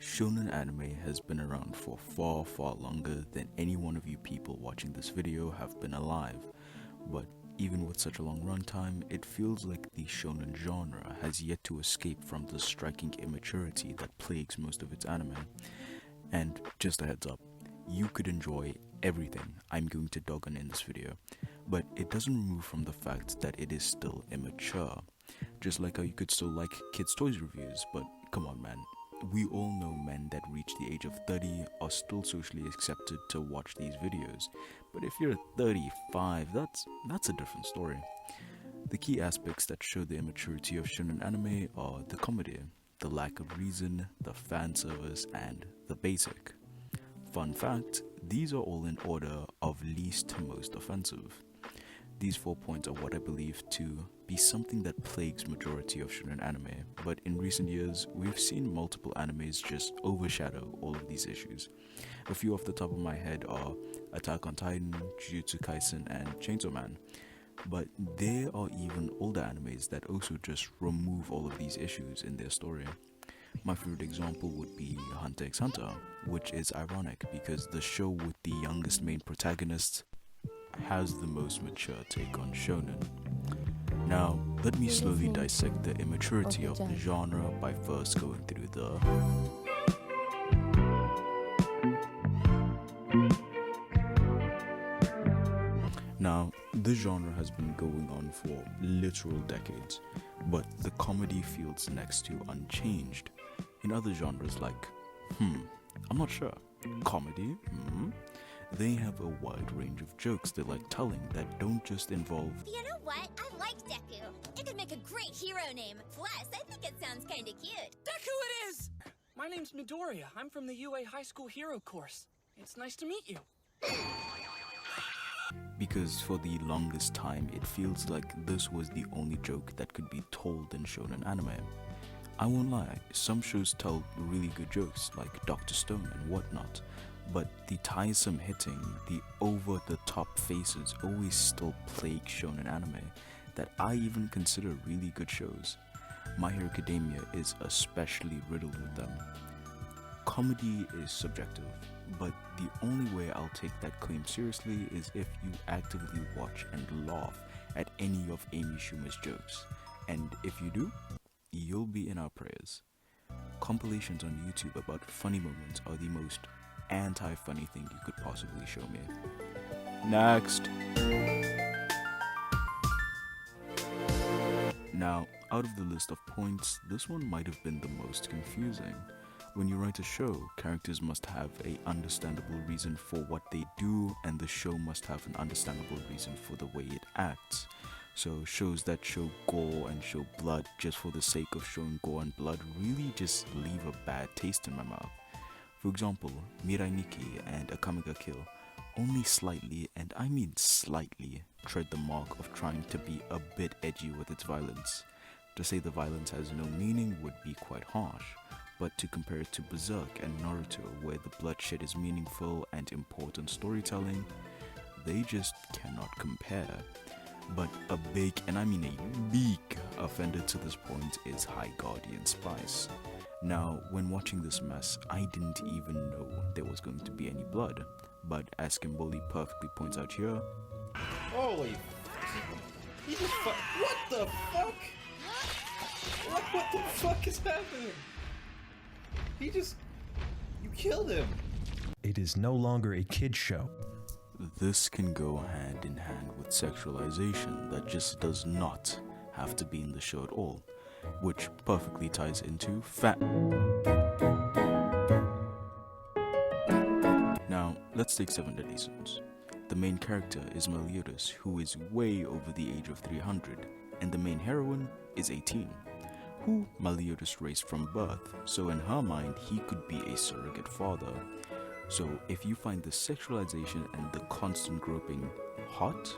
Shonen anime has been around for far longer than any one of you people watching this video have been alive, but even with such a long runtime, it feels like the shonen genre has yet to escape from the striking immaturity that plagues most of its anime. And just a heads up, you could enjoy everything I'm going to dog on in this video, but it doesn't remove from the fact that it is still immature. Just like how you could still like kids' toys reviews, but come on man, we all know men that reach the age of 30 are still socially accepted to watch these videos, but if you're 35, that's a different story. The key aspects that show the immaturity of shonen anime are the comedy, the lack of reason, the fan service, and the basic. Fun fact, these are all in order of least to most offensive. These 4 points are what I believe to be something that plagues majority of shonen anime, but in recent years, we've seen multiple animes just overshadow all of these issues. A few off the top of my head are Attack on Titan, Jujutsu Kaisen, and Chainsaw Man. But there are even older animes that also just remove all of these issues in their story. My favorite example would be Hunter x Hunter, which is ironic because the show with the youngest main protagonist has the most mature take on shonen. Now, let me slowly dissect the immaturity of the genre by first going through the Now, this genre has been going on for literal decades, but the comedy feels next to unchanged. In other genres like, I'm not sure, comedy, they have a wide range of jokes they like telling that don't just involve You know what? I like Deku. It could make a great hero name. Plus, I think it sounds kinda cute. Deku it is! My name's Midoriya. I'm from the UA High School Hero course. It's nice to meet you. because for the longest time it feels like this was the only joke that could be told in shonen anime. I won't lie, some shows tell really good jokes like Dr. Stone and whatnot, but the tiresome hitting, the over-the-top faces always still plague shonen anime that I even consider really good shows. My Hero Academia is especially riddled with them. Comedy is subjective, but the only way I'll take that claim seriously is if you actively watch and laugh at any of Amy Schumer's jokes, and if you do, you'll be in our prayers. Compilations on YouTube about funny moments are the most anti-funny thing you could possibly show me. Next! Now, out of the list of points, this one might have been the most confusing. When you write a show, characters must have an understandable reason for what they do, and the show must have an understandable reason for the way it acts. So shows that show gore and show blood just for the sake of showing gore and blood really just leave a bad taste in my mouth. For example, Mirai Nikki and Akame ga Kill only slightly, and I mean slightly, tread the mark of trying to be a bit edgy with its violence. To say the violence has no meaning would be quite harsh, but to compare it to Berserk and Naruto, where the bloodshed is meaningful and important storytelling, they just cannot compare. But a big, and I mean a big, offender to this point is High Guardian Spice. Now, when watching this mess, I didn't even know there was going to be any blood, but as Kimboli perfectly points out here, Holy, he just what the fuck? What the fuck is happening? You killed him. It is no longer a kid's show. this can go hand in hand with sexualization that just does not have to be in the show at all, which perfectly ties into Now, let's take 7 Deadly Sins. The main character is Meliodas, who is way over the age of 300, and the main heroine is 18, who Meliodas raised from birth, so in her mind he could be a surrogate father. So if you find the sexualization and the constant groping hot,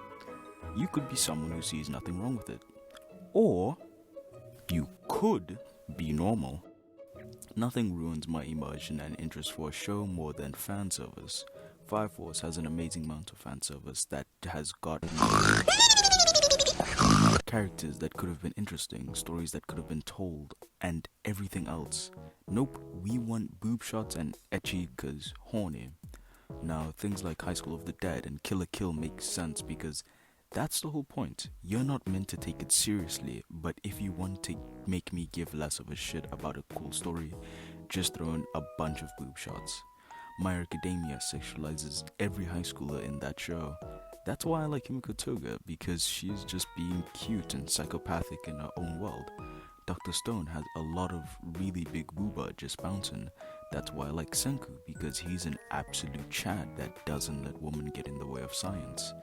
you could be someone who sees nothing wrong with it. Or you could be normal. Nothing ruins my immersion and interest for a show more than fan service. Fire Force has an amazing amount of fan service that has gotten characters that could have been interesting, stories that could have been told, and everything else. Nope, we want boob shots and ecchi cause horny. Now, things like High School of the Dead and Kill la Kill make sense because that's the whole point. You're not meant to take it seriously, but if you want to make me give less of a shit about a cool story, just throw in a bunch of boob shots. My Hero Academia sexualizes every high schooler in that show. That's why I like Himiko Toga, because she's just being cute and psychopathic in her own world. Dr. Stone has a lot of really big booba just bouncing. That's why I like Senku, because he's an absolute Chad that doesn't let women get in the way of science.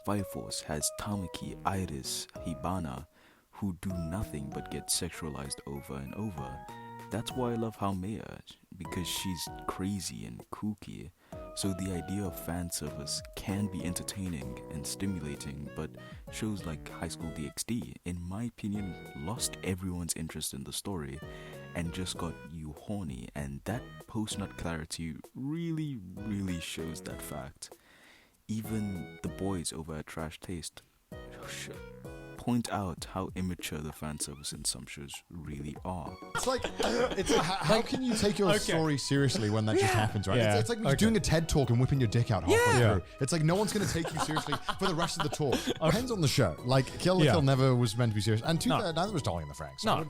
Fire Force has Tamaki, Iris, Hibana, who do nothing but get sexualized over and over. That's why I love Haumea, because she's crazy and kooky. So the idea of fan service can be entertaining and stimulating, but shows like High School DxD, in my opinion, lost everyone's interest in the story and just got you horny, and that post-nut clarity really shows that fact. Even the boys over at Trash Taste point out how immature the fan service in some shows really are. It's like how can you take your story seriously when that just happens, right? It's like you're doing a TED talk and whipping your dick out halfway through. It's like no one's going to take you seriously for the rest of the talk. Depends on the show. Like Kill la Kill never was meant to be serious, and neither was Darling in the Franxx. So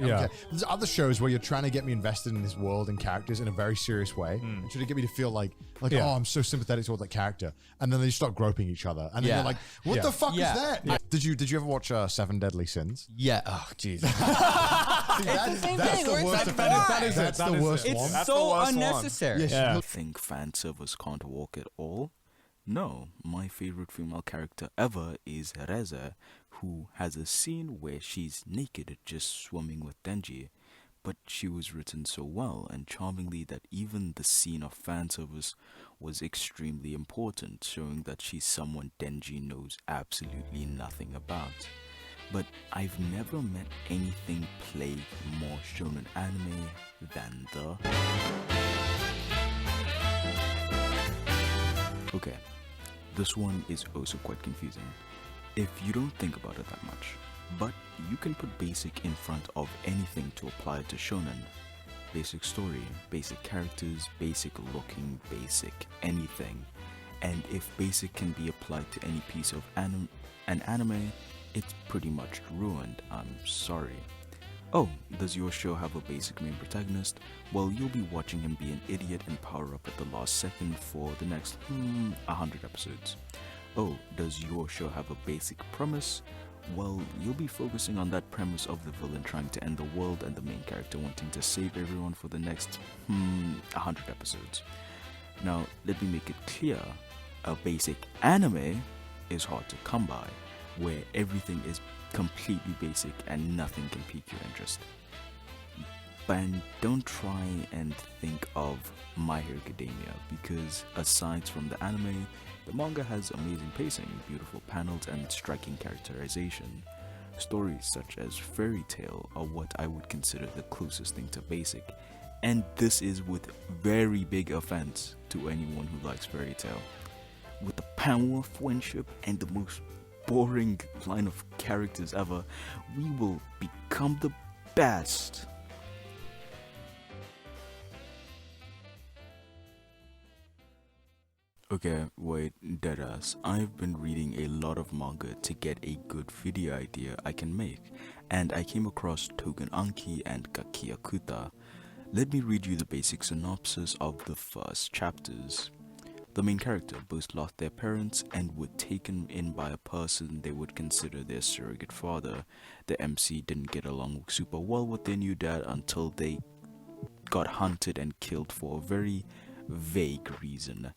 there's other shows where you're trying to get me invested in this world and characters in a very serious way, and trying to get me to feel like oh, I'm so sympathetic toward that character, and then they start groping each other, and then you're like, what the fuck is that? Did you ever watch Seven Deadly Sins? Yeah. Oh, jeez. That's the worst offender. That's the worst one. It's so unnecessary. You think fan service can't walk at all? No, my favorite female character ever is Reza, who has a scene where she's naked just swimming with Denji. But she was written so well and charmingly that even the scene of fan service was extremely important, showing that she's someone Denji knows absolutely nothing about. But I've never met anything plague more shonen anime than the... Okay, this one is also quite confusing if you don't think about it that much. But you can put basic in front of anything to apply it to shonen. Basic story, basic characters, basic looking, basic anything. And if basic can be applied to any piece of an anime, it's pretty much ruined. I'm sorry. Oh, does your show have a basic main protagonist? Well, you'll be watching him be an idiot and power up at the last second for the next 100 episodes. Oh, does your show have a basic premise? Well, you'll be focusing on that premise of the villain trying to end the world and the main character wanting to save everyone for the next 100 episodes. Now, let me make it clear, a basic anime is hard to come by, where everything is completely basic and nothing can pique your interest. But don't try and think of My Hero Academia, because aside from the anime, the manga has amazing pacing, beautiful panels, and striking characterization. Stories such as Fairy Tail are what I would consider the closest thing to basic, and this is with very big offense to anyone who likes Fairy Tail. With the power of friendship and the most boring line of characters ever, we will become the best. Okay, wait, deadass. I've been reading a lot of manga to get a good video idea I can make, and I came across Tougen Anki and Gakiakuta. Let me read you the basic synopsis of the first chapters. The main character both lost their parents and were taken in by a person they would consider their surrogate father. The MC didn't get along super well with their new dad until they got hunted and killed for a very vague reason.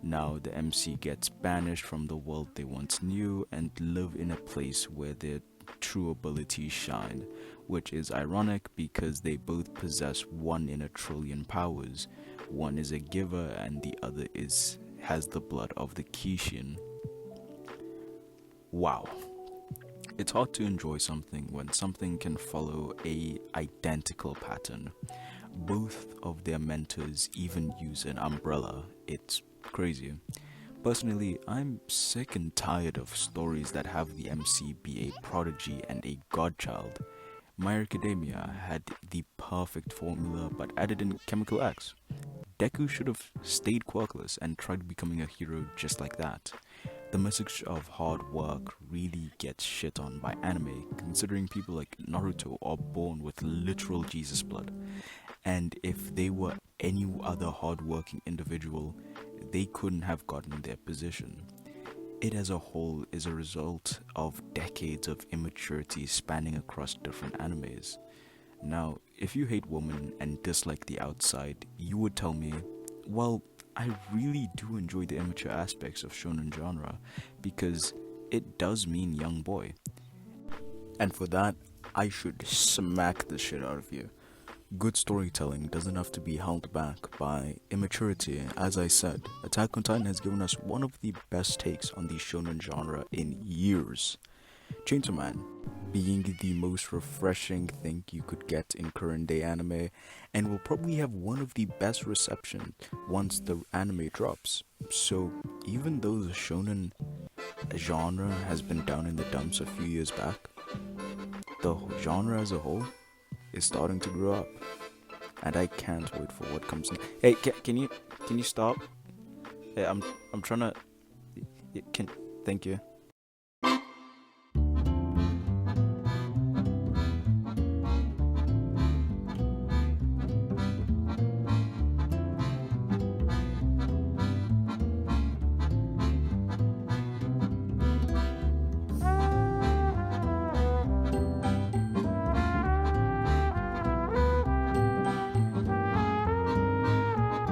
Now the MC gets banished from the world they once knew and live in a place where their true abilities shine, which is ironic because they both possess 1 in a trillion powers. One is a giver and the other has the blood of the Kishin. Wow. It's hard to enjoy something when something can follow a identical pattern. Both of their mentors even use an umbrella. It's crazy. Personally, I'm sick and tired of stories that have the MC be a prodigy and a godchild. My Academia had the perfect formula but added in chemical X. Deku should have stayed quirkless and tried becoming a hero just like that. The message of hard work really gets shit on by anime, considering people like Naruto are born with literal Jesus blood. And if they were any other hard-working individual, they couldn't have gotten their position. It as a whole is a result of decades of immaturity spanning across different animes. Now, if you hate women and dislike the outside, you would tell me, well, I really do enjoy the immature aspects of shonen genre because it does mean young boy. And for that, I should smack the shit out of you. Good storytelling doesn't have to be held back by immaturity. As I said, Attack on Titan has given us one of the best takes on the shonen genre in years. Chainsaw Man being the most refreshing thing you could get in current day anime, and will probably have one of the best reception once the anime drops. So even though the shonen genre has been down in the dumps a few years back, the genre as a whole is starting to grow up, and I can't wait for what comes next. Hey, can you stop? Hey, I'm trying to. Thank you.